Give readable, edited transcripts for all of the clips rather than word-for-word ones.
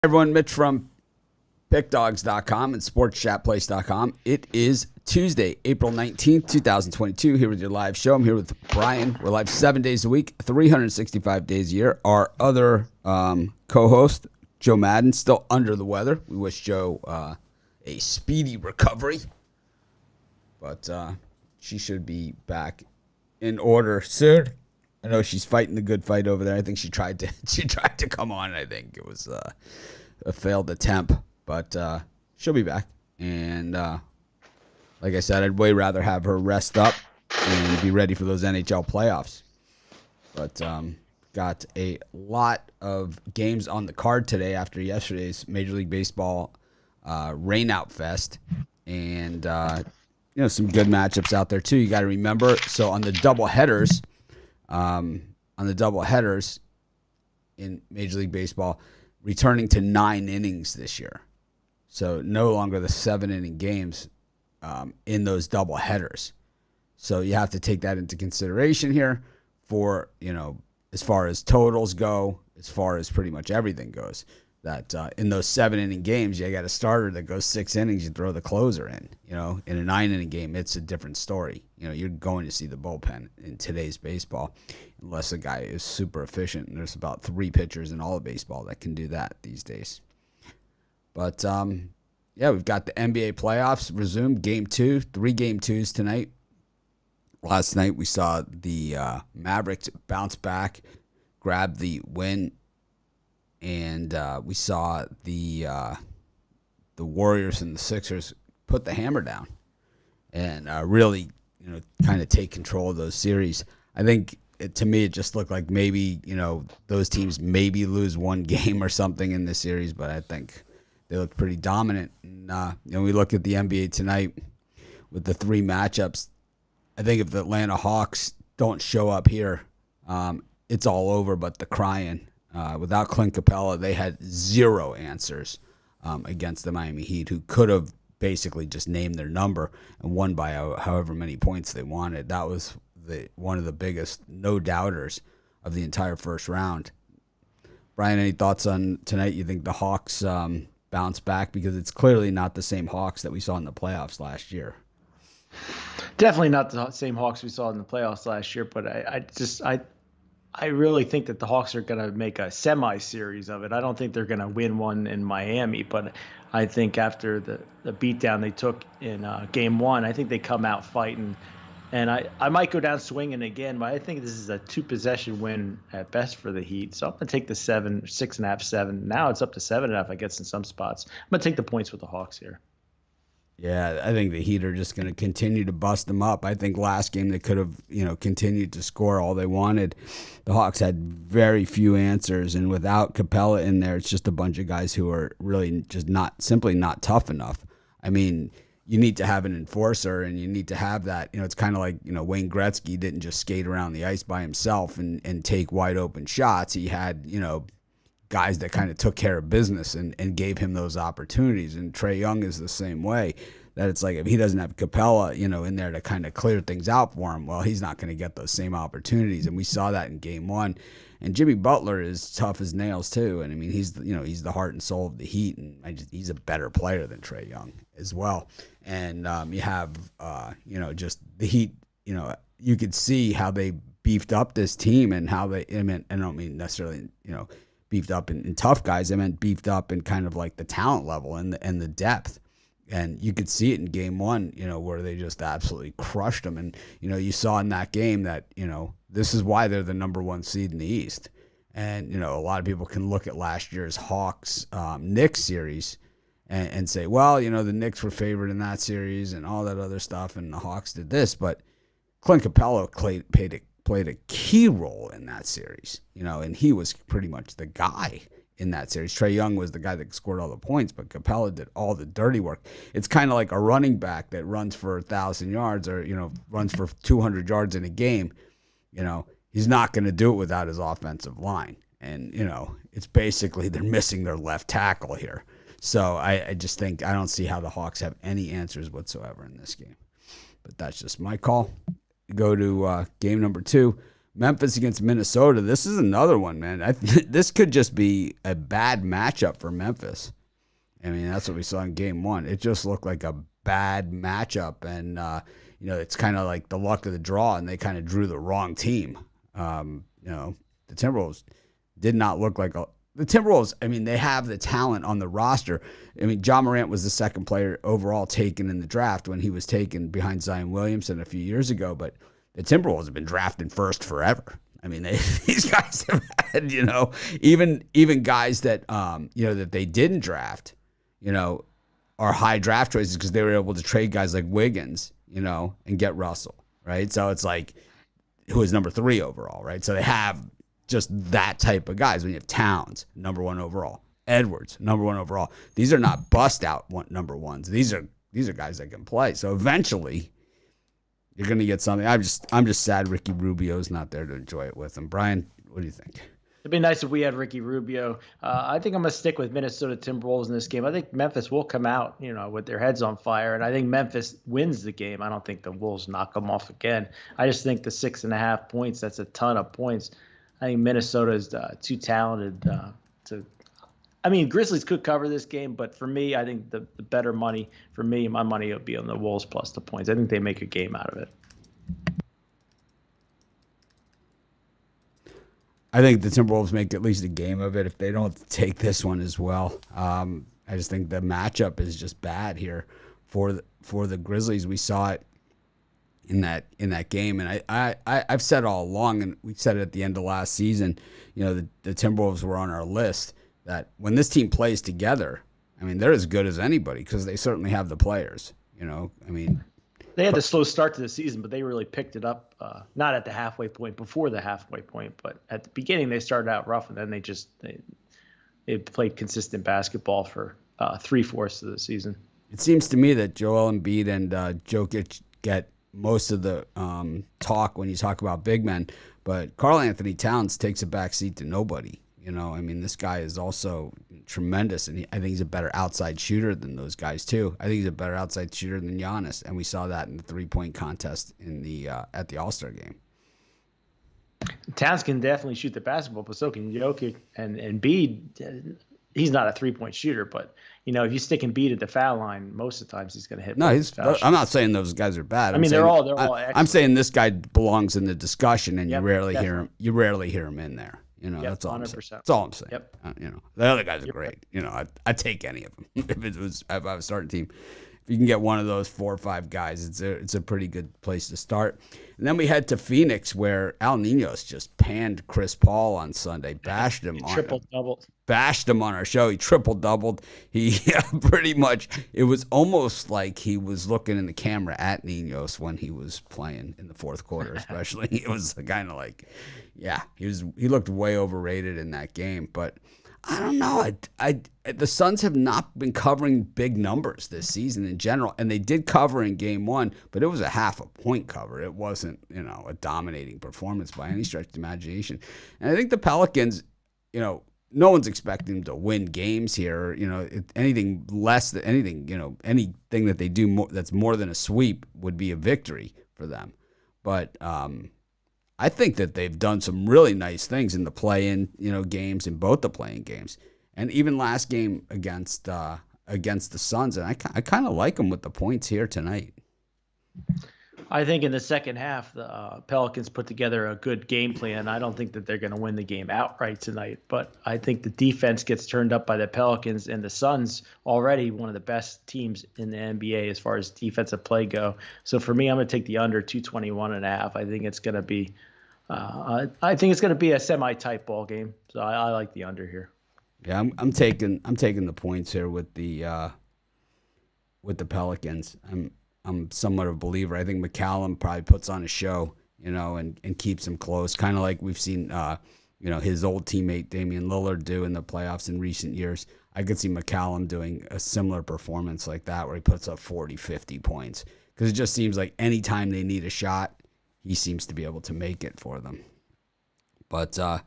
Everyone, Mitch from pickdogs.com and sportschatplace.com. It is Tuesday, April 19th, 2022. Here with your live show. I'm here with Brian. We're live 7 days a week, 365 days a year. Our other co-host, Joe Madden, still under the weather. We wish Joe a speedy recovery, but she should be back in order soon. I know she's fighting the good fight over there. I think she tried to come on. I think it was a failed attempt, but she'll be back. And like I said, I'd way rather have her rest up and be ready for those NHL playoffs. But got a lot of games on the card today after yesterday's Major League Baseball rainout fest, and some good matchups out there too. You got to remember. So on the double headers. In Major League Baseball, returning to 9 innings this year. So no longer the 7-inning games in those double headers. So you have to take that into consideration here for, as far as totals go, as far as pretty much everything goes. That in those 7-inning games, you got a starter that goes 6 innings, you throw the closer in. In a 9-inning game, it's a different story. You're going to see the bullpen in today's baseball, unless a guy is super efficient. And there's about 3 pitchers in all of baseball that can do that these days. But, we've got the NBA playoffs resumed. Game 2, 3 Game 2s tonight. Last night, we saw the Mavericks bounce back, grab the win. And we saw the Warriors and the Sixers put the hammer down and really, kind of take control of those series. I think, to me, it just looked like maybe, those teams maybe lose one game or something in this series, but I think they looked pretty dominant. And, we look at the NBA tonight with the 3 matchups. I think if the Atlanta Hawks don't show up here, it's all over but the crying. Without Clint Capella, they had 0 answers against the Miami Heat, who could have basically just named their number and won by however many points they wanted. That was one of the biggest no-doubters of the entire first round. Brian, any thoughts on tonight? You think the Hawks bounce back? Because it's clearly not the same Hawks that we saw in the playoffs last year. Definitely not the same Hawks we saw in the playoffs last year, but I really think that the Hawks are going to make a semi-series of it. I don't think they're going to win one in Miami, but I think after the beatdown they took in Game 1, I think they come out fighting. And I might go down swinging again, but I think this is a 2-possession win at best for the Heat. So I'm going to take the 7, 6.5, 7. Now it's up to 7.5, I guess, in some spots. I'm going to take the points with the Hawks here. Yeah, I think the Heat are just going to continue to bust them up. I think last game they could have, continued to score all they wanted. The Hawks had very few answers, and without Capella in there, it's just a bunch of guys who are really just simply not tough enough. I mean, you need to have an enforcer, and you need to have that. It's kind of like, Wayne Gretzky didn't just skate around the ice by himself and take wide open shots. He had, guys that kind of took care of business and gave him those opportunities. And Trae Young is the same way. That it's like if he doesn't have Capella, in there to kind of clear things out for him, well, he's not going to get those same opportunities. And we saw that in Game 1. And Jimmy Butler is tough as nails too. And I mean, he's the heart and soul of the Heat, and he's a better player than Trae Young as well. And you have just the Heat. You could see how they beefed up this team and how they. I don't mean necessarily beefed up in tough guys. I meant beefed up in kind of like the talent level and the depth. And you could see it in Game 1, where they just absolutely crushed them. And, you saw in that game that, this is why they're the number 1 seed in the East. And, a lot of people can look at last year's Hawks-Knicks series and say, well, the Knicks were favored in that series and all that other stuff, and the Hawks did this. But Clint Capella played a key role in that series, and he was pretty much the guy in that series. Trae Young was the guy that scored all the points, but Capella did all the dirty work. It's kind of like a running back that runs for 1,000 yards or, runs for 200 yards in a game. He's not going to do it without his offensive line. And, it's basically they're missing their left tackle here. So I just think I don't see how the Hawks have any answers whatsoever in this game. But that's just my call. Go to game number 2. Memphis against Minnesota. This is another one, man. This could just be a bad matchup for Memphis. I mean, that's what we saw in game one. It just looked like a bad matchup. And, it's kind of like the luck of the draw, and they kind of drew the wrong team. The Timberwolves did not look like the Timberwolves. I mean, they have the talent on the roster. I mean, Ja Morant was the second player overall taken in the draft when he was taken behind Zion Williamson a few years ago. But the Timberwolves have been drafting first forever. I mean, these guys have had, even guys that, that they didn't draft, are high draft choices because they were able to trade guys like Wiggins, and get Russell, right? So it's like, who is number 3 overall, right? So they have just that type of guys. When you have Towns, number 1 overall, Edwards, number 1 overall. These are not bust out number ones. These are guys that can play. So eventually, you're going to get something. I'm just sad Ricky Rubio's not there to enjoy it with him. Brian, what do you think? It'd be nice if we had Ricky Rubio. I think I'm going to stick with Minnesota Timberwolves in this game. I think Memphis will come out, with their heads on fire, and I think Memphis wins the game. I don't think the Wolves knock them off again. I just think the 6.5 points, that's a ton of points. I think Minnesota is too talented to. I mean, Grizzlies could cover this game, but for me, I think the better money for me, my money would be on the Wolves plus the points. I think they make a game out of it. I think the Timberwolves make at least a game of it if they don't take this one as well. I just think the matchup is just bad here for the Grizzlies. We saw it in that game, and I've said all along, and we said it at the end of last season. The Timberwolves were on our list that when this team plays together, I mean, they're as good as anybody because they certainly have the players. They had the slow start to the season, but they really picked it up, not at the halfway point, before the halfway point, but at the beginning they started out rough, and then they played consistent basketball for 3/4 of the season. It seems to me that Joel Embiid and Jokic get most of the talk when you talk about big men, but Karl Anthony Towns takes a backseat to nobody. This guy is also tremendous, and I think he's a better outside shooter than those guys too. I think he's a better outside shooter than Giannis, and we saw that in the 3-point contest in the at the All-Star game. Towns can definitely shoot the basketball, but so can Jokic and Embiid. He's not a 3-point shooter, but if you stick Embiid at the foul line, most of the times he's going to hit. No, I'm not saying those guys are bad. They're all excellent. I'm saying this guy belongs in the discussion, and you rarely hear him. You rarely hear him in there. That's all 100%. I'm saying. That's all I'm saying. Yep. The other guys are great. I'd take any of them if I was starting team. If you can get one of those 4 or 5 guys, it's a pretty good place to start. And then we head to Phoenix, where Al Niños just panned Chris Paul on Sunday, bashed him bashed him on our show. He triple-doubled. He pretty much, it was almost like he was looking in the camera at Niños when he was playing in the fourth quarter, especially. It was kind of like, he looked way overrated in that game. But I don't know. The Suns have not been covering big numbers this season in general, and they did cover in game one, but it was a half a point cover. It wasn't, a dominating performance by any stretch of the imagination. And I think the Pelicans, no one's expecting them to win games here. Anything less than anything, anything that they do that's more than a sweep would be a victory for them. But I think that they've done some really nice things in the play-in, games, in both the play-in games, and even last game against the Suns. And I kind of like them with the points here tonight. I think in the second half, the Pelicans put together a good game plan. I don't think that they're going to win the game outright tonight, but I think the defense gets turned up by the Pelicans, and the Suns already one of the best teams in the NBA as far as defensive play go. So for me, I'm going to take the under 221.5. I think it's going to be a semi-tight ball game. So I like the under here. Yeah, I'm taking the points here with the Pelicans. I'm somewhat of a believer. I think McCallum probably puts on a show, and keeps them close, kind of like we've seen, his old teammate Damian Lillard do in the playoffs in recent years. I could see McCallum doing a similar performance like that, where he puts up 40, 50 points, because it just seems like anytime they need a shot, he seems to be able to make it for them. But all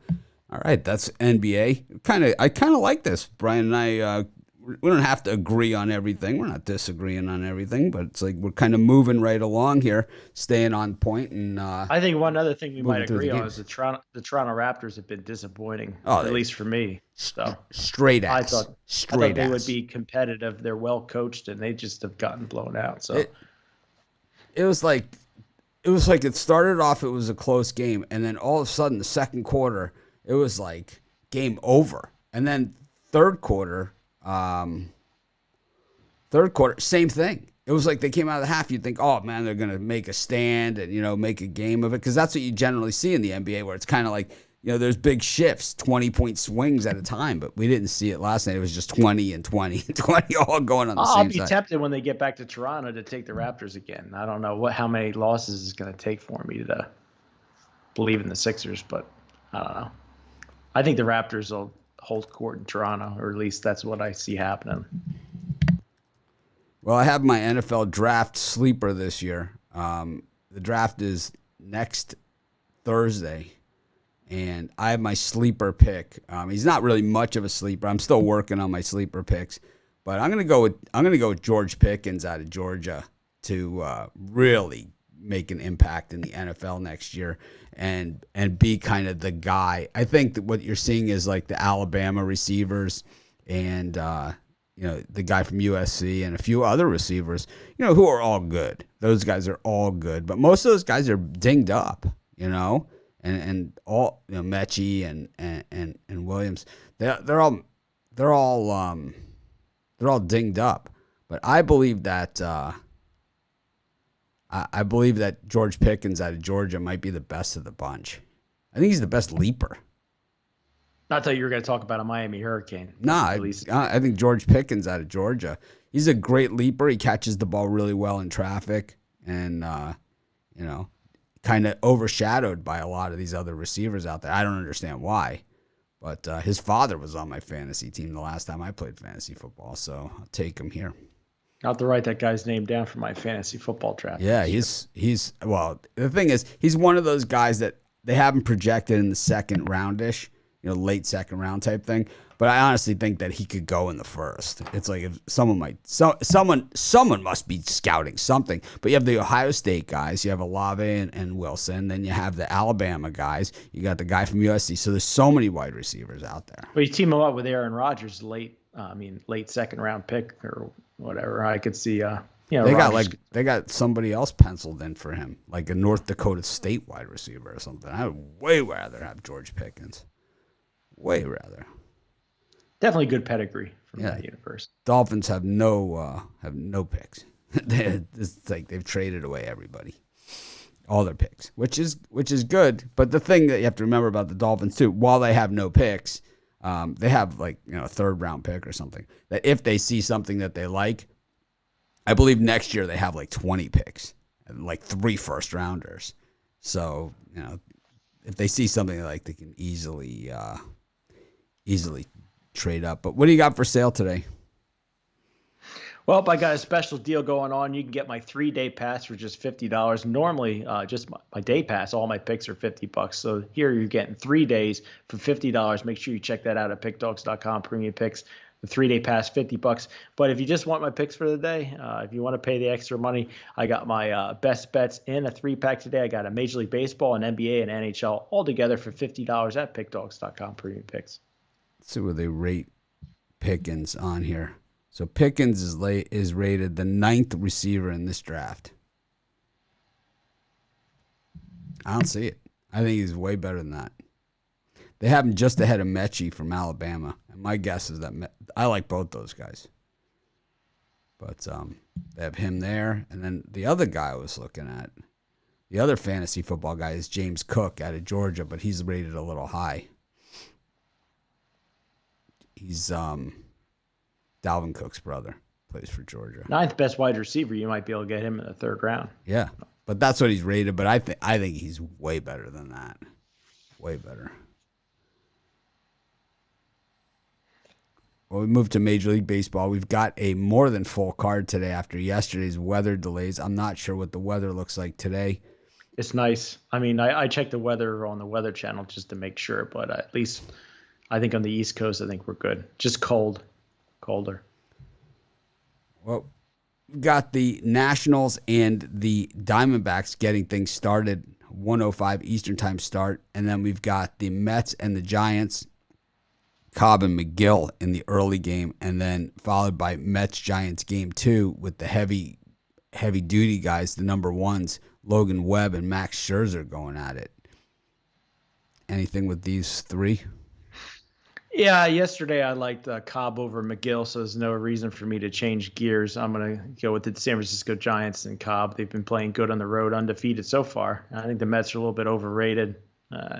right, that's NBA. I kind of like this. Brian and I we don't have to agree on everything. We're not disagreeing on everything, but it's like we're kind of moving right along here, staying on point, and I think one other thing we might moving through the agree on is games. the Toronto Raptors have been disappointing, Oh, at least for me. So straight I ass, thought straight they would ass. be competitive. They're well coached, and they just have gotten blown out. So It it was like it started off. It was a close game, and then all of a sudden, the second quarter, it was like game over. And then third quarter, same thing. It was like they came out of the half. You'd think, oh man, they're gonna make a stand and make a game of it, because that's what you generally see in the NBA, where it's kind of like there's big shifts, 20-point swings at a time. But we didn't see it last night. It was just 20 and 20 and 20 all going on the I'll same be side. tempted when they get back to Toronto to take the Raptors again. I don't know how many losses it's going to take for me to believe in the Sixers, but I don't know. I think the Raptors will hold court in Toronto, or at least that's what I see happening. Well, I have my NFL draft sleeper this year. The draft is next Thursday, and I have my sleeper pick. He's not really much of a sleeper. I'm still working on my sleeper picks, but I'm gonna go with George Pickens out of Georgia to really make an impact in the NFL next year and be kind of the guy. I think that what you're seeing is like the Alabama receivers and the guy from USC and a few other receivers, who are all good. Those guys are all good, but most of those guys are dinged up, and all Mechie and Williams, they're all dinged up. But I believe that George Pickens out of Georgia might be the best of the bunch. I think he's the best leaper. I thought you were going to talk about a Miami Hurricane. I think George Pickens out of Georgia. He's a great leaper. He catches the ball really well in traffic, and kind of overshadowed by a lot of these other receivers out there. I don't understand why, but his father was on my fantasy team the last time I played fantasy football, so I'll take him here. I'll have to write that guy's name down for my fantasy football draft. Yeah, well, the thing is, he's one of those guys that they haven't projected in the second roundish, late second round type thing. But I honestly think that he could go in the first. It's like if someone must be scouting something. But you have the Ohio State guys, you have Olave and Wilson, then you have the Alabama guys, you got the guy from USC. So there's so many wide receivers out there. Well, you team him up with Aaron Rodgers, late second round pick or whatever. I could see. They got somebody else penciled in for him, like a North Dakota State wide receiver or something. I would way rather have George Pickens. Way rather. Definitely good pedigree from that universe. Dolphins have no picks. It's like they've traded away everybody, all their picks, which is good. But the thing that you have to remember about the Dolphins too, while they have no picks, they have a third round pick or something. That if they see something that they like, I believe next year they have 20 picks, and 3 first rounders. So if they see something they like, they can easily trade up. But what do you got for sale today? Well, I got a special deal going on. You can get my 3-day pass for just $50. Normally, just my day pass, all my picks are $50. So here you're getting 3 days for $50. Make sure you check that out at pickdogs.com. Premium picks, the 3-day pass, $50. But if you just want my picks for the day, if you want to pay the extra money, I got my best bets in a 3-pack today. I got a Major League Baseball, an NBA, and NHL all together for $50 at pickdogs.com. Premium picks. Let's see where they rate Pickens on here. So Pickens is rated the 9th receiver in this draft. I don't see it. I think he's way better than that. They have him just ahead of Mechie from Alabama. And my guess is that I like both those guys. But they have him there. And then the other guy I was looking at, the other fantasy football guy is James Cook out of Georgia, but he's rated a little high. He's Dalvin Cook's brother, plays for Georgia. 9th best wide receiver. You might be able to get him in the 3rd round. Yeah, but that's what he's rated. But I think he's way better than that. Way better. Well, we moved to Major League Baseball. We've got a more than full card today after yesterday's weather delays. I'm not sure what the weather looks like today. It's nice. I mean, I checked the weather on the Weather Channel just to make sure, but at least I think on the East Coast, I think we're good. Just colder. Well, we got the Nationals and the Diamondbacks getting things started. 1:05 Eastern time start, and then we've got the Mets and the Giants. Cobb and McGill in the early game, and then followed by Mets Giants game 2 with the heavy duty guys, the number ones, Logan Webb and Max Scherzer going at it. Anything with these three? Yeah, yesterday I liked Cobb over McGill, so there's no reason for me to change gears. I'm going to go with the San Francisco Giants and Cobb. They've been playing good on the road, undefeated so far. I think the Mets are a little bit overrated.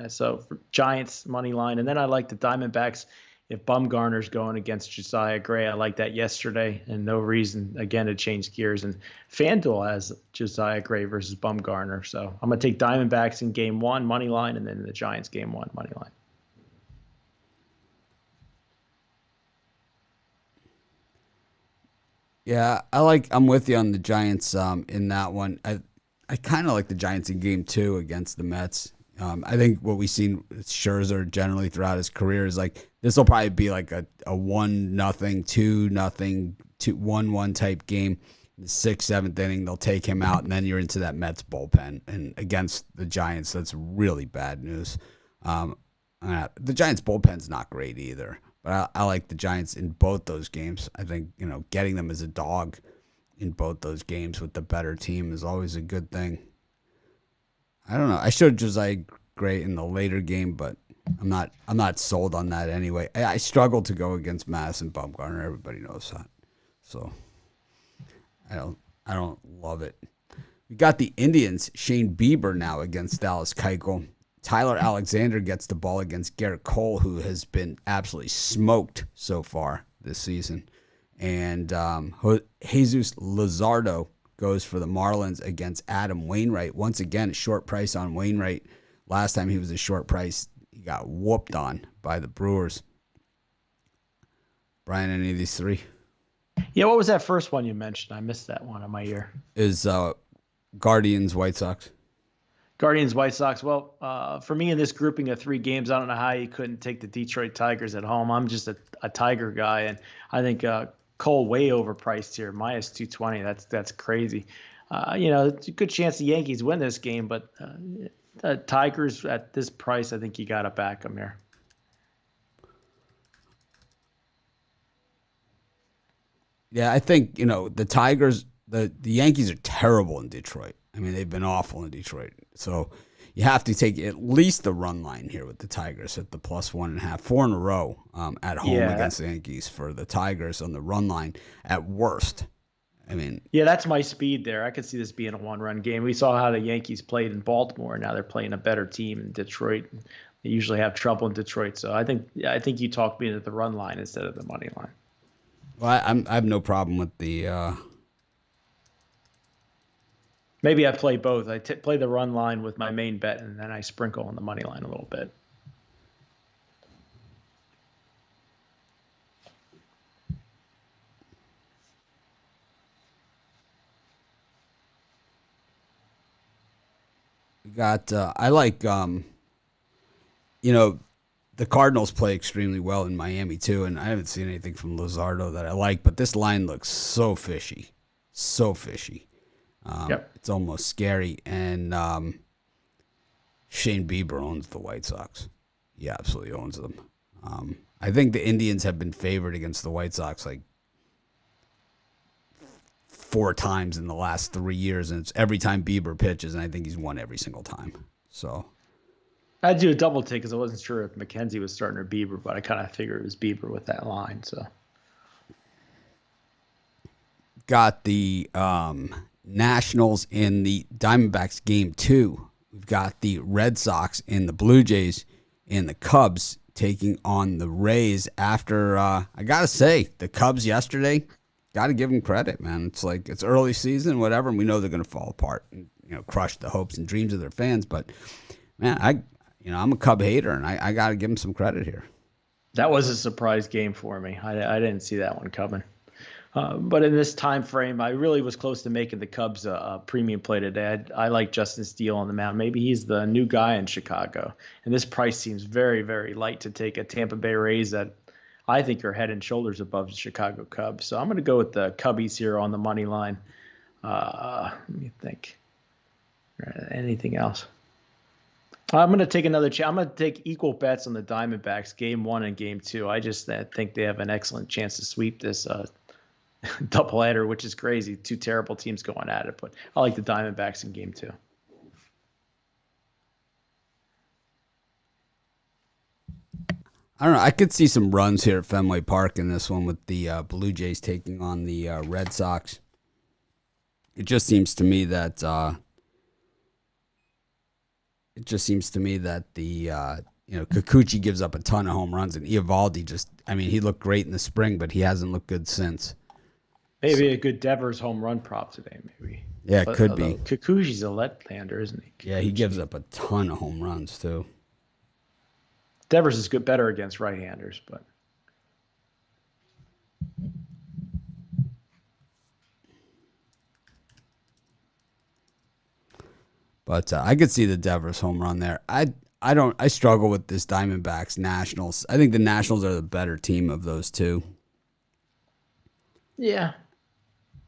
So for Giants, money line. And then I like the Diamondbacks. If Bumgarner's going against Josiah Gray, I like that yesterday, and no reason, again, to change gears. And FanDuel has Josiah Gray versus Bumgarner. So I'm going to take Diamondbacks in game 1, money line, and then the Giants game 1, money line. Yeah, I'm with you on the Giants in that one. I kind of like the Giants in game 2 against the Mets. I think what we've seen with Scherzer generally throughout his career is like this will probably be like a 1-0, 2-0, 1-1 type game. In the 6th, 7th inning, they'll take him out, and then you're into that Mets bullpen. And against the Giants, that's really bad news. The Giants bullpen's not great either. But I like the Giants in both those games. I think, getting them as a dog in both those games with the better team is always a good thing. I don't know. I showed Josiah Gray in the later game, but I'm not sold on that anyway. I struggle to go against Madison Bumgarner. Everybody knows that. So I don't love it. We got the Indians, Shane Bieber now against Dallas Keuchel. Tyler Alexander gets the ball against Garrett Cole, who has been absolutely smoked so far this season. And Jesus Luzardo goes for the Marlins against Adam Wainwright. Once again, a short price on Wainwright. Last time he was a short price, he got whooped on by the Brewers. Brian, any of these three? Yeah, what was that first one you mentioned? I missed that one in my ear. Is Guardians, White Sox. Guardians, White Sox. Well, for me in this grouping of 3 games, I don't know how you couldn't take the Detroit Tigers at home. I'm just a Tiger guy, and I think Cole way overpriced here, minus 220. That's crazy. It's a good chance the Yankees win this game, but the Tigers at this price, I think you got to back them here. Yeah, I think the Tigers, the Yankees are terrible in Detroit. I mean, they've been awful in Detroit. So you have to take at least the run line here with the Tigers at the plus 1.5, 4 in a row at home against the Yankees for the Tigers on the run line at worst. I mean, yeah, that's my speed there. I could see this being a 1-run game. We saw how the Yankees played in Baltimore. Now they're playing a better team in Detroit. They usually have trouble in Detroit. So I think you talked me into the run line instead of the money line. Well, I have no problem with the. Maybe I play both. I play the run line with my main bet, and then I sprinkle on the money line a little bit. We got. I like. The Cardinals play extremely well in Miami too, and I haven't seen anything from Luzardo that I like. But this line looks so fishy, so fishy. It's almost scary. And Shane Bieber owns the White Sox. He absolutely owns them. I think the Indians have been favored against the White Sox like 4 times in the last 3 years, and it's every time Bieber pitches, and I think he's won every single time. So I'd do a double take because I wasn't sure if McKenzie was starting or Bieber, but I kind of figured it was Bieber with that line. So got the Nationals in the Diamondbacks game 2. We've got the Red Sox and the Blue Jays and the Cubs taking on the Rays after, I got to say, the Cubs yesterday, got to give them credit, man. It's like it's early season, whatever, and we know they're going to fall apart and crush the hopes and dreams of their fans. But, man, I'm a Cub hater, and I got to give them some credit here. That was a surprise game for me. I didn't see that one coming. But in this time frame, I really was close to making the Cubs a premium play today. I like Justin Steele on the mound. Maybe he's the new guy in Chicago. And this price seems very, very light to take a Tampa Bay Rays that I think are head and shoulders above the Chicago Cubs. So I'm going to go with the Cubbies here on the money line. Let me think. Anything else? I'm going to take another chance. I'm going to take equal bets on the Diamondbacks, game 1 and game 2. I just think they have an excellent chance to sweep this doubleheader, which is crazy. 2 terrible teams going at it, but I like the Diamondbacks in game 2. I don't know. I could see some runs here at Fenway Park in this one with the Blue Jays taking on the Red Sox. It just seems to me that the Kikuchi gives up a ton of home runs, and Eovaldi he looked great in the spring, but he hasn't looked good since. Maybe a good Devers home run prop today, maybe. Yeah, it could be. Kikuchi's a left-hander, isn't he? Yeah, he gives up a ton of home runs too. Devers is better against right-handers, but I could see the Devers home run there. I struggle with this Diamondbacks Nationals. I think the Nationals are the better team of those two. Yeah.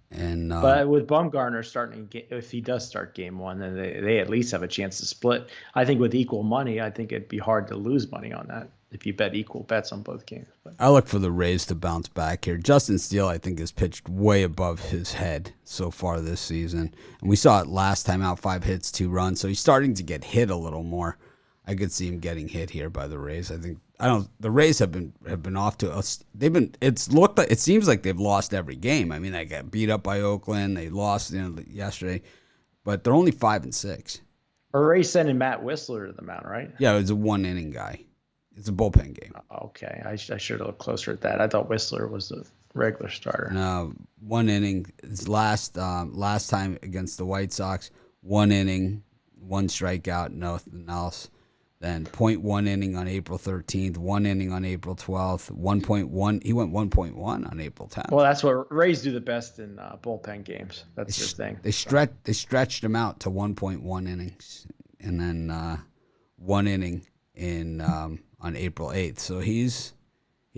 And but with Bumgarner starting, if he does start game 1, then they at least have a chance to split. I think with equal money, I think it'd be hard to lose money on that if you bet equal bets on both games. But I look for the Rays to bounce back here. Justin Steele, I think, has pitched way above his head so far this season. And we saw it last time out, 5 hits, 2 runs. So he's starting to get hit a little more. I could see him getting hit here by the Rays. The Rays have been off to us. It seems like they've lost every game. I mean, they got beat up by Oakland. They lost yesterday, but they're only 5-6. Rays sending Matt Whistler to the mound, right? Yeah, it was a 1-inning guy. It's a bullpen game. Okay, I should have looked closer at that. I thought Whistler was the regular starter. No, 1 inning. It's last time against the White Sox. 1 inning, 1 strikeout, nothing else. Then 0.1 inning on April 13th, 1 inning on April 12th, 1.1. He went 1.1 on April 10th. Well, that's what Rays do the best in bullpen games. That's their thing. They stretched him out to 1.1 innings, and then 1 inning on April 8th. So he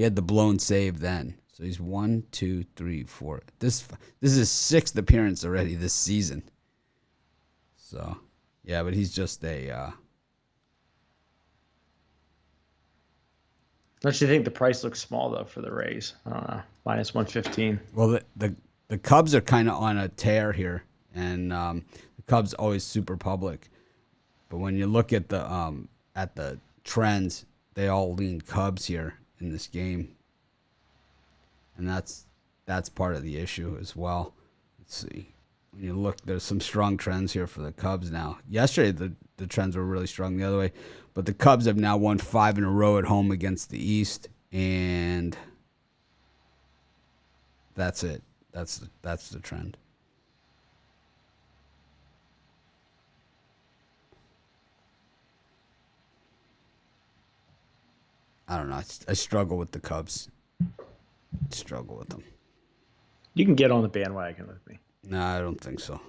had the blown save then. So he's 1, 2, 3, 4. This is his 6th appearance already this season. So yeah, but he's just a. Don't you think the price looks small though for the Rays? I don't know, -115. Well, the Cubs are kind of on a tear here, and the Cubs always super public, but when you look at the trends, they all lean Cubs here in this game, and that's part of the issue as well. Let's see. When you look, there's some strong trends here for the Cubs now. Yesterday, the trends were really strong the other way, but the Cubs have now won 5 in a row at home against the East, and that's it. That's the trend. I don't know. I struggle with the Cubs. Struggle with them. You can get on the bandwagon with me. No, I don't think so.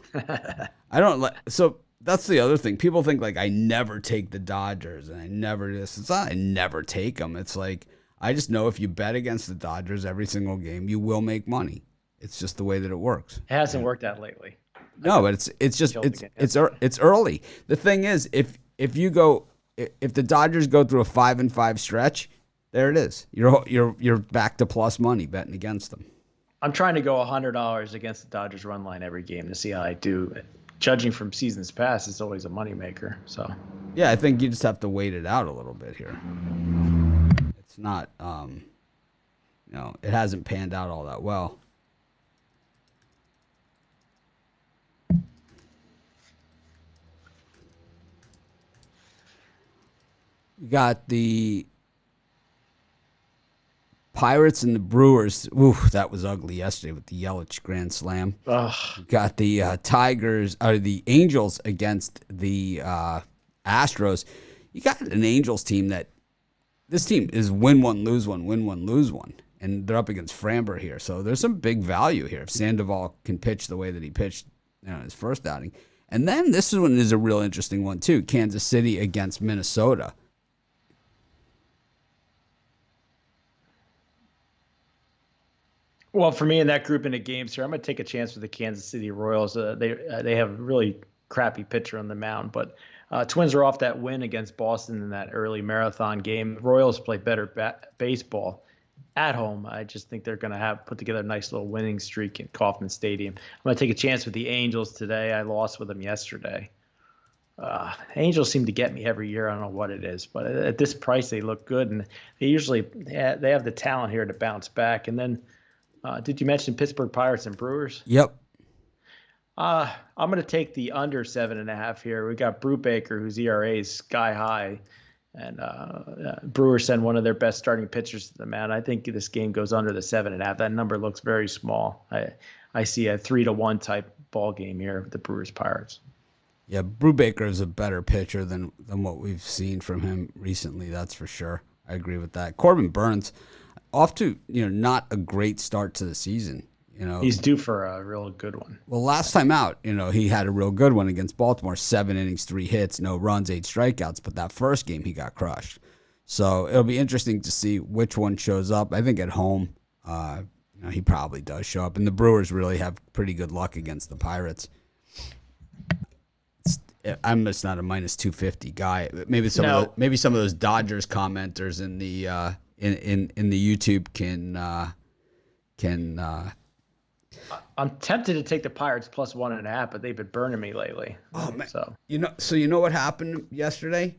I don't like. So that's the other thing. People think like I never take the Dodgers and I never this. It's not I never take them. It's like I just know if you bet against the Dodgers every single game, you will make money. It's just the way that it works. It hasn't worked out lately. No, but it's early. The thing is, if the Dodgers go through a 5-5 stretch, there it is. You're back to plus money betting against them. I'm trying to go $100 against the Dodgers run line every game to see how I do. Judging from seasons past, it's always a moneymaker. So yeah, I think you just have to wait it out a little bit here. It's not, it hasn't panned out all that well. We got the Pirates and the Brewers. Ooh, that was ugly yesterday with the Yelich grand slam. Ugh. We got the the Angels against the Astros. You got an Angels team this team is win one, lose one, win one, lose one. And they're up against Framber here. So there's some big value here. If Sandoval can pitch the way that he pitched his first outing. And then this one is a real interesting one too. Kansas City against Minnesota. Well, for me in that group in the games here, I'm going to take a chance with the Kansas City Royals. They have a really crappy pitcher on the mound, but Twins are off that win against Boston in that early marathon game. The Royals play better baseball at home. I just think they're going to have put together a nice little winning streak in Kauffman Stadium. I'm going to take a chance with the Angels today. I lost with them yesterday. Angels seem to get me every year. I don't know what it is, but at this price, they look good, and they have the talent here to bounce back. And then, did you mention Pittsburgh Pirates and Brewers? Yep. I'm going to take the under 7.5 here. We got Brubaker, whose ERA is sky high, and Brewers send one of their best starting pitchers to the mound. I think this game goes under the 7.5. That number looks very small. I see a 3-1 type ball game here with the Brewers Pirates. Yeah, Brubaker is a better pitcher than what we've seen from him recently. That's for sure. I agree with that. Corbin Burns, off to not a great start to the season. He's due for a real good one. Well, last time out, he had a real good one against Baltimore. 7 innings, 3 hits, no runs, 8 strikeouts. But that first game, he got crushed. So it'll be interesting to see which one shows up. I think at home, he probably does show up. And the Brewers really have pretty good luck against the Pirates. I'm just not a minus 250 guy. Maybe some of those Dodgers commenters in the in the YouTube can. I'm tempted to take the Pirates plus 1.5, but they've been burning me lately. Oh man! So what happened yesterday?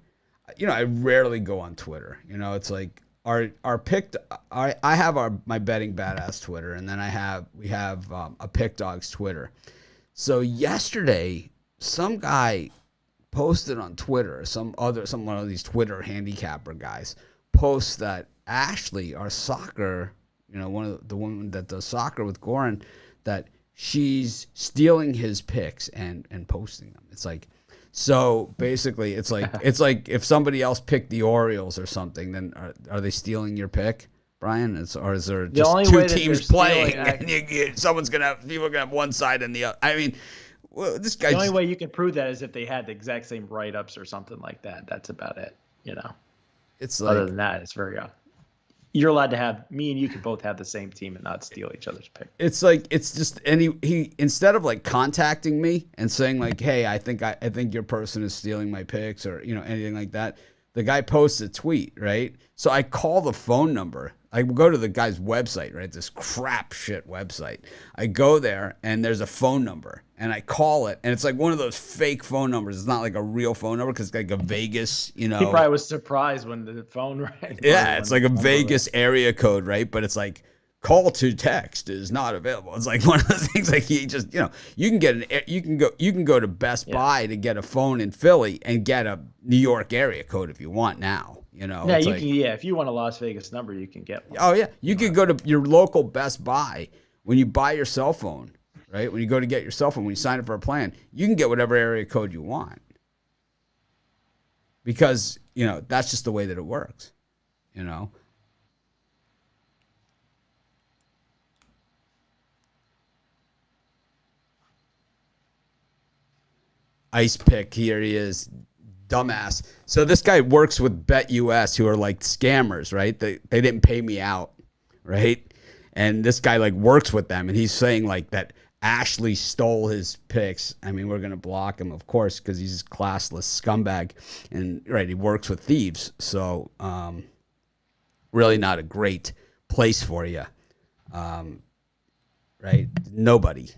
I rarely go on Twitter. It's like our picked. I have my betting badass Twitter, and then we have a Pick Dogs Twitter. So yesterday, some guy posted on Twitter, some one of these Twitter handicapper guys posts that Ashley, our soccer, the woman that does soccer with Goran, that she's stealing his picks and posting them. It's like, so basically it's like if somebody else picked the Orioles or something, then are they stealing your pick, Brian? Or is there just two teams playing and people are gonna have one side and the other? I mean, well, this guy. The only way you can prove that is if they had the exact same write-ups or something like that. That's about it. It's like, other than that, it's very you're allowed to have me and you can both have the same team and not steal each other's pick. It's like it's just he instead of like contacting me and saying like, hey, I think your person is stealing my picks or anything like that. The guy posts a tweet, right? So I call the phone number. I go to the guy's website, right? This crap shit website. I go there and there's a phone number and I call it and it's like one of those fake phone numbers. It's not like a real phone number because it's like a Vegas, He probably was surprised when the phone rang. Yeah, it's like a Vegas area code, right? But it's like call to text is not available. It's like one of those things like he just, you can go to Best Buy to get a phone in Philly and get a New York area code if you want now. Yeah, you can. Yeah, if you want a Las Vegas number, you can get one. Oh yeah, you could go to your local Best Buy when you buy your cell phone, right? When you go to get your cell phone, when you sign up for a plan, you can get whatever area code you want because that's just the way that it works. Ice pick, here he is. Dumbass. So this guy works with BetUS, who are like scammers, right? They didn't pay me out, right? And this guy like works with them, and he's saying like that Ashley stole his picks. I mean, we're gonna block him, of course, because he's a classless scumbag, and right, he works with thieves. So really not a great place for you, right? Nobody.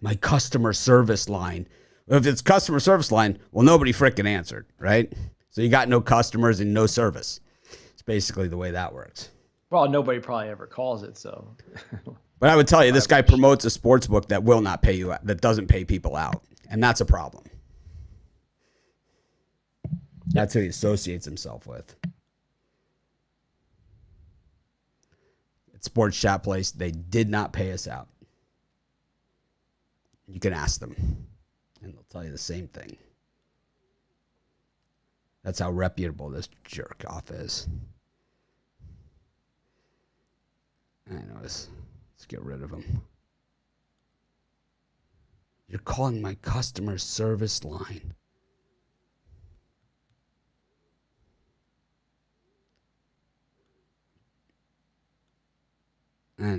My customer service line. If it's customer service line, well, nobody frickin' answered, right? So you got no customers and no service. It's basically the way that works. Well, nobody probably ever calls it, so. But I would tell you, this guy promotes a sports book that will not pay you, that doesn't pay people out, and that's a problem. That's who he associates himself with. At Sports Chat Place, they did not pay us out. You can ask them, and they'll tell you the same thing. That's how reputable this jerk off is. I know this. Let's get rid of him. You're calling my customer service line.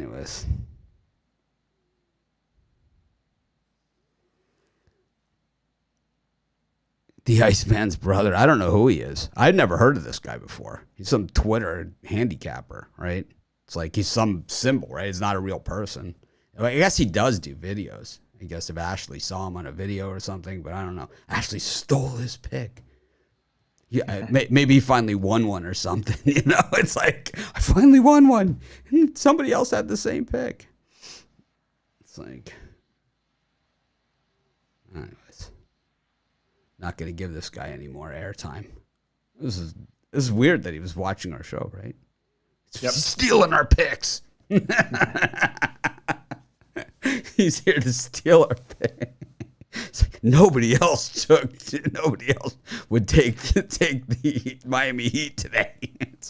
Anyways. The Iceman's brother. I don't know who he is. I'd never heard of this guy before. He's some Twitter handicapper, right? It's like he's some symbol, right? He's not a real person. I guess he does do videos. I guess if Ashley saw him on a video or something, but I don't know. Ashley stole his pick. Yeah, maybe he finally won one or something. You know, it's like, I finally won one. And somebody else had the same pick. It's like, anyways, not going to give this guy any more airtime. This is weird that he was watching our show, right? Yep. Stealing our picks. He's here to steal our picks. Like nobody else would take the Miami Heat today.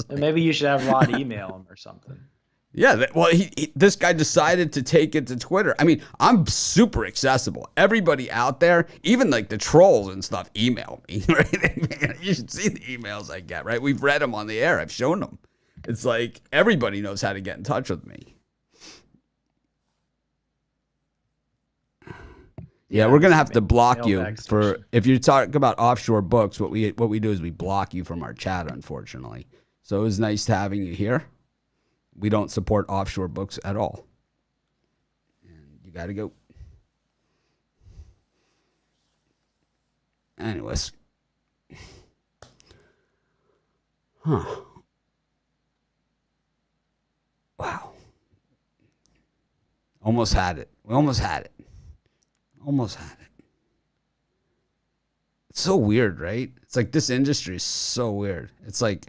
Like, maybe you should have Rod email him or something. Yeah, well, this guy decided to take it to Twitter. I mean, I'm super accessible. Everybody out there, even like the trolls and stuff, email me. Right? You should see the emails I get. Right? We've read them on the air. I've shown them. It's like everybody knows how to get in touch with me. Yeah, we're gonna have to block you for if you talk about offshore books. What we do is we block you from our chat, unfortunately. So it was nice having you here. We don't support offshore books at all, and you got to go. Anyways, huh? Wow, almost had it. We almost had it. Almost had it. It's so weird, right? It's like this industry is so weird. It's like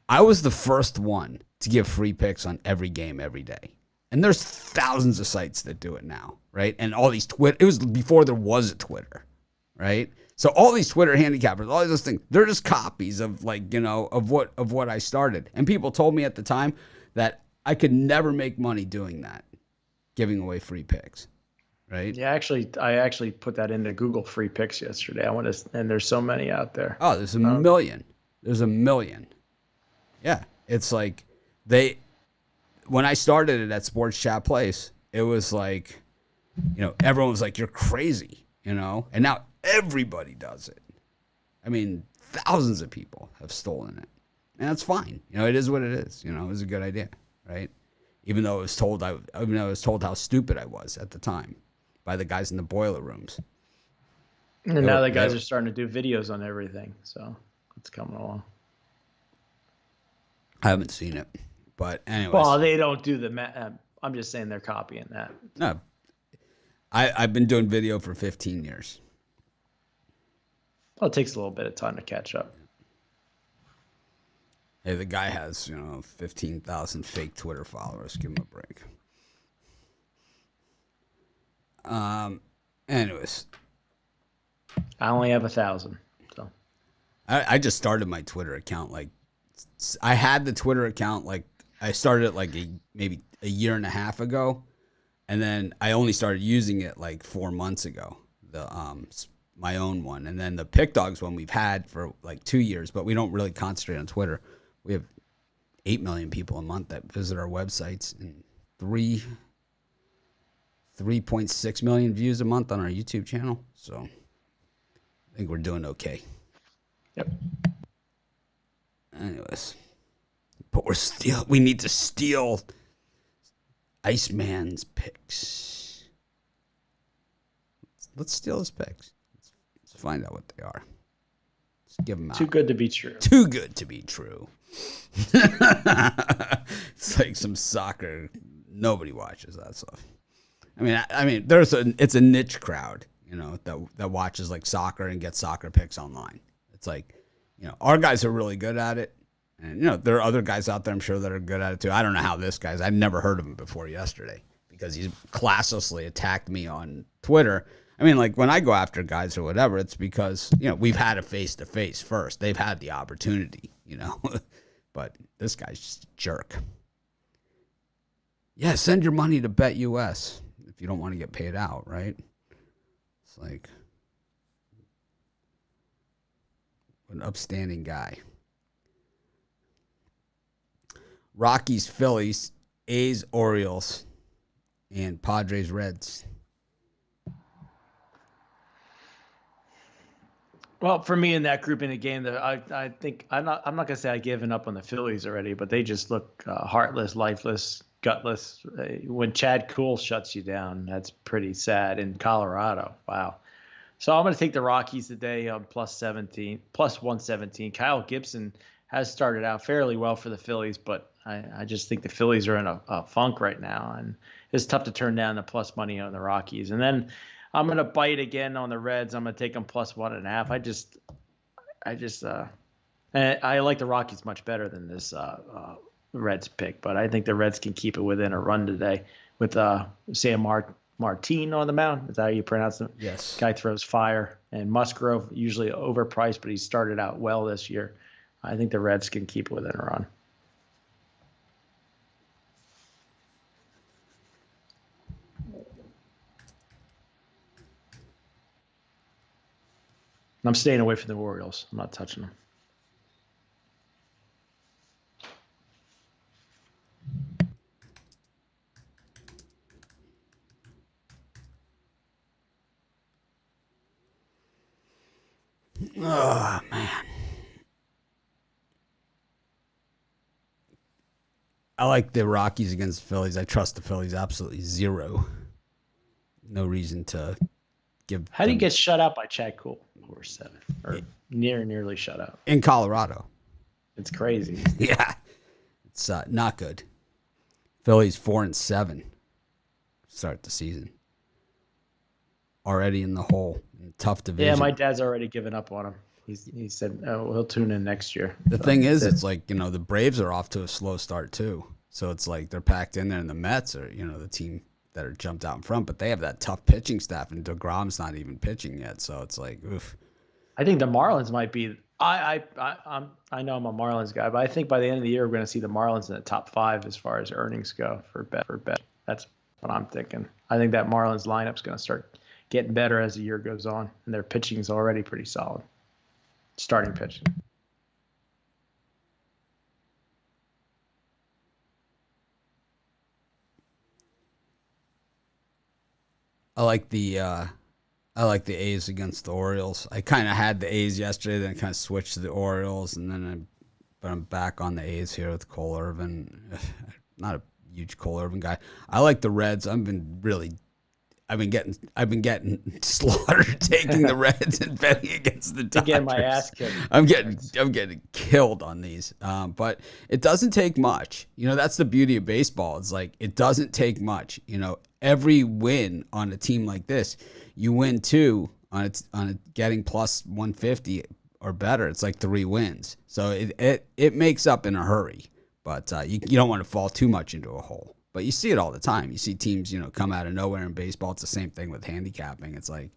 I was the first one to give free picks on every game every day. And there's thousands of sites that do it now, right? And all these Twitter, it was before there was a Twitter, right? So all these Twitter handicappers, all those things, they're just copies of like, you know, of what I started. And people told me at the time that I could never make money doing that, giving away free picks. Right? Yeah, I actually put that into Google free picks yesterday. And there's so many out there. Oh, there's a million. There's a million. Yeah, it's like when I started it at Sports Chat Place, it was like, you know, everyone was like, "You're crazy," you know, and now everybody does it. I mean, thousands of people have stolen it, and that's fine. You know, it is what it is. You know, it was a good idea, right? Even though I was told how stupid I was at the time by the guys in the boiler rooms. And now the guys are starting to do videos on everything, so it's coming along. I haven't seen it, but anyways. Well, they don't do the. I'm just saying they're copying that. No, I've been doing video for 15 years. Well, it takes a little bit of time to catch up. Hey, the guy has 15,000 fake Twitter followers. Give him a break. Anyways, I only have 1,000. So I just started my Twitter account. Like, I had the Twitter account, like, I started it like maybe a year and a half ago. And then I only started using it like 4 months ago, my own one. And then the Pick Dogs one we've had for like 2 years, but we don't really concentrate on Twitter. We have 8 million people a month that visit our websites and 3.6 million views a month on our YouTube channel. So I think we're doing okay. Yep. Anyways, but we need to steal Iceman's picks. Let's steal his picks. Let's find out what they are. Let's give them out. Too good to be true. Too good to be true. It's like some soccer. Nobody watches that stuff. I mean, it's a niche crowd, you know, that watches like soccer and gets soccer picks online. It's like, you know, our guys are really good at it, and you know, there are other guys out there I'm sure that are good at it too. I don't know how this guy's. I've never heard of him before yesterday because he's classlessly attacked me on Twitter. I mean, like when I go after guys or whatever, it's because, you know, we've had a face-to-face first. They've had the opportunity, you know, but this guy's just a jerk. Yeah, send your money to BetUS if you don't want to get paid out, right? It's like an upstanding guy. Rockies, Phillies. A's, Orioles, and Padres, Reds. Well, for me in that group in the game, that I think I'm not gonna say I've given up on the Phillies already, but they just look heartless, lifeless, gutless. When Chad Kuhl shuts you down, that's pretty sad in Colorado. Wow. So I'm going to take the Rockies today on plus 117. Kyle Gibson has started out fairly well for the Phillies, but I just think the Phillies are in a funk right now, and it's tough to turn down the plus money on the Rockies. And then I'm going to bite again on the Reds. I'm going to take them plus 1.5. I like the Rockies much better than this Reds pick, but I think the Reds can keep it within a run today with Sam Martin on the mound. Is that how you pronounce it? Yes. Guy throws fire. And Musgrove, usually overpriced, but he started out well this year. I think the Reds can keep it within a run. I'm staying away from the Orioles. I'm not touching them. Oh, man. I like the Rockies against the Phillies. I trust the Phillies absolutely zero. No reason to give. How do you get shut out by Chad Kuhl? Or 7. Or nearly shut out. In Colorado. It's crazy. Yeah. It's not good. Phillies 4-7. Start the season. Already in the hole. Tough division. Yeah, my dad's already given up on him. He said he'll tune in next year. The thing is, it's like, the Braves are off to a slow start too. So it's like they're packed in there, and the Mets are, the team that are jumped out in front, but they have that tough pitching staff, and DeGrom's not even pitching yet. So it's like, oof. I think the Marlins might be. I know I'm a Marlins guy, but I think by the end of the year we're going to see the Marlins in the top 5 as far as earnings go for bet. That's what I'm thinking. I think that Marlins lineup's going to start getting better as the year goes on, and their pitching is already pretty solid. Starting pitching. I like the A's against the Orioles. I kind of had the A's yesterday, then kind of switched to the Orioles, and then I'm back on the A's here with Cole Irvin. Not a huge Cole Irvin guy. I like the Reds. I've been getting slaughtered taking the Reds and betting against the Dodgers. Getting my ass kicked. I'm getting killed on these. But it doesn't take much. That's the beauty of baseball. It's like it doesn't take much. Every win on a team like this, you win 2 on it getting plus 150 or better. It's like 3 wins. So it makes up in a hurry. But you don't want to fall too much into a hole. But you see it all the time. You see teams, come out of nowhere in baseball. It's the same thing with handicapping. It's like,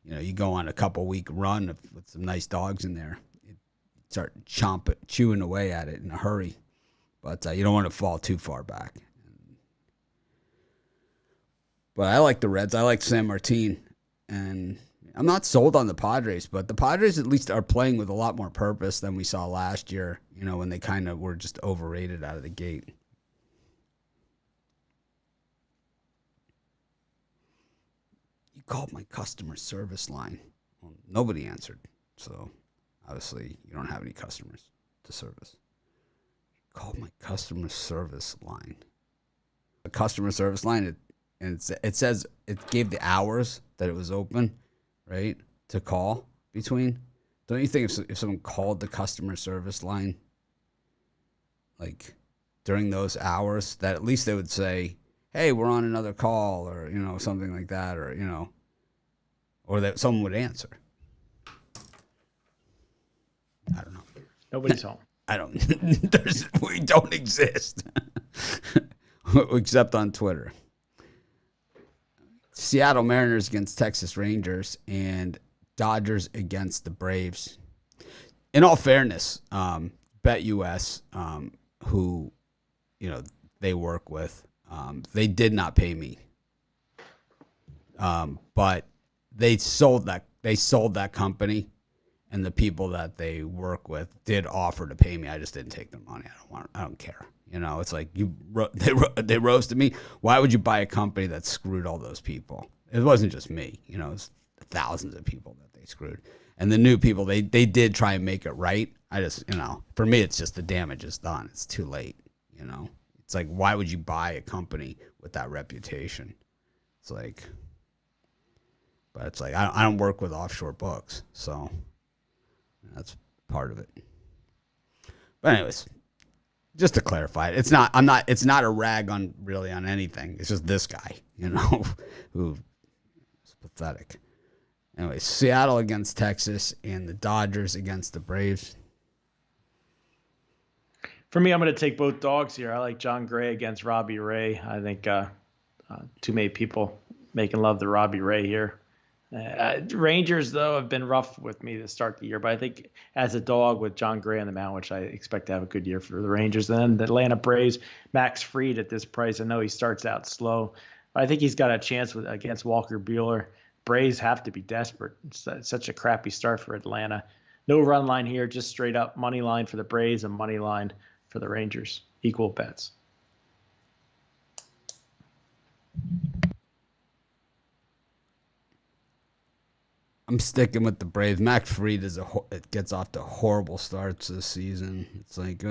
you go on a couple-week run with some nice dogs in there. You start chewing away at it in a hurry. But you don't want to fall too far back. But I like the Reds. I like San Martin. And I'm not sold on the Padres, but the Padres at least are playing with a lot more purpose than we saw last year, when they kind of were just overrated out of the gate. You called my customer service line. Well, nobody answered. So obviously you don't have any customers to service. Called my customer service line. A customer service line, it says it gave the hours that it was open, right, to call between. Don't you think if someone called the customer service line, like during those hours, that at least they would say, hey, we're on another call, or, something like that, or, or that someone would answer. I don't know. Nobody's home. I don't, we don't exist. Except on Twitter. Seattle Mariners against Texas Rangers and Dodgers against the Braves. In all fairness, BetUS, who, they work with, they did not pay me. But they sold that company, and the people that they work with did offer to pay me. I just didn't take their money. I don't care. You know, it's like they roasted me. Why would you buy a company that screwed all those people? It wasn't just me. You know, it's thousands of people that they screwed. And the new people, they did try and make it right. I just, you know, for me, it's just the damage is done. It's too late, you know. It's like, why would you buy a company with that reputation? It's like, but it's like, I don't work with offshore books, so that's part of it. But anyways, just to clarify, it's not a rag on really on anything. It's just this guy, you know, who is pathetic. Anyway, Seattle against Texas and the Dodgers against the Braves. For me, I'm going to take both dogs here. I like John Gray against Robbie Ray. I think too many people making love to Robbie Ray here. Rangers, though, have been rough with me to start the year, but I think as a dog with John Gray on the mound, which I expect to have a good year for the Rangers. And then the Atlanta Braves, Max Fried at this price. I know he starts out slow, but I think he's got a chance against Walker Buehler. Braves have to be desperate. It's such a crappy start for Atlanta. No run line here, just straight up money line for the Braves and money line for the Rangers. Equal bets. I'm sticking with the Braves. Max Fried it gets off to horrible starts this season. It's like,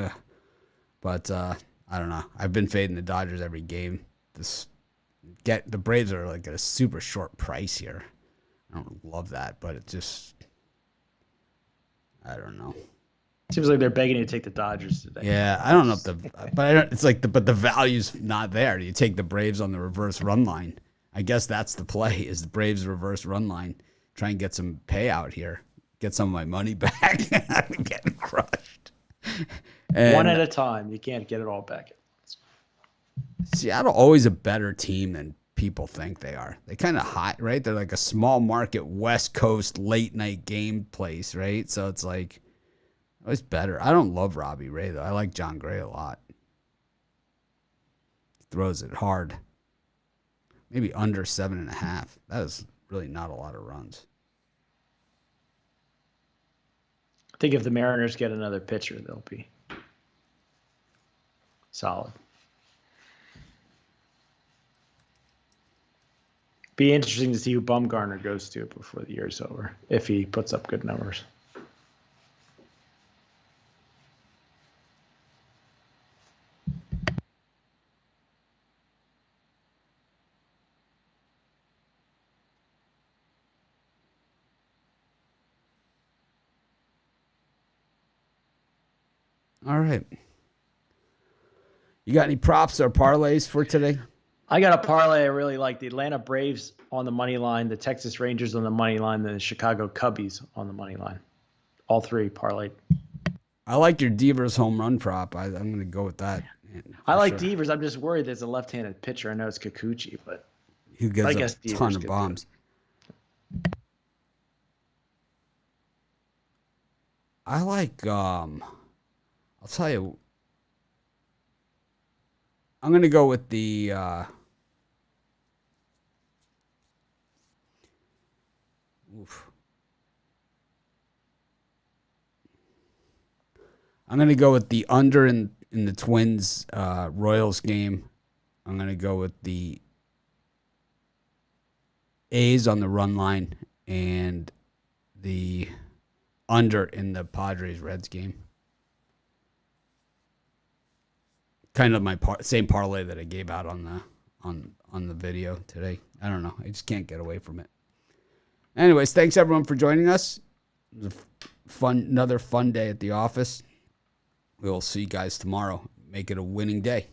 but I don't know. I've been fading the Dodgers every game. The Braves are like at a super short price here. I don't love that, but it just, I don't know. Seems like they're begging you to take the Dodgers today. Yeah, I don't know it's like but the value's not there. You take the Braves on the reverse run line. I guess that's the play is the Braves reverse run line. Try and get some payout here. Get some of my money back. I'm getting crushed. And one at a time. You can't get it all back. Seattle always a better team than people think they are. They kind of hot, right? They're like a small market West Coast late night game place, right? So it's like always better. I don't love Robbie Ray though. I like John Gray a lot. He throws it hard. Maybe under 7.5. That is really not a lot of runs. I think if the Mariners get another pitcher, they'll be solid. Be interesting to see who Bumgarner goes to before the year's over, if he puts up good numbers. All right. You got any props or parlays for today? I got a parlay I really like. The Atlanta Braves on the money line, the Texas Rangers on the money line, the Chicago Cubbies on the money line. All three parlayed. I like your Devers home run prop. I'm going to go with that. I like Devers. I'm just worried there's a left-handed pitcher. I know it's Kikuchi, but he gets a ton of bombs. I like, I'll tell you, I'm going to go with the, I'm going to go with the under in the Twins Royals game. I'm going to go with the A's on the run line and the under in the Padres Reds game. Kind of my same parlay that I gave out on the video today. I don't know. I just can't get away from it. Anyways, thanks everyone for joining us. It was another fun day at the office. We will see you guys tomorrow. Make it a winning day.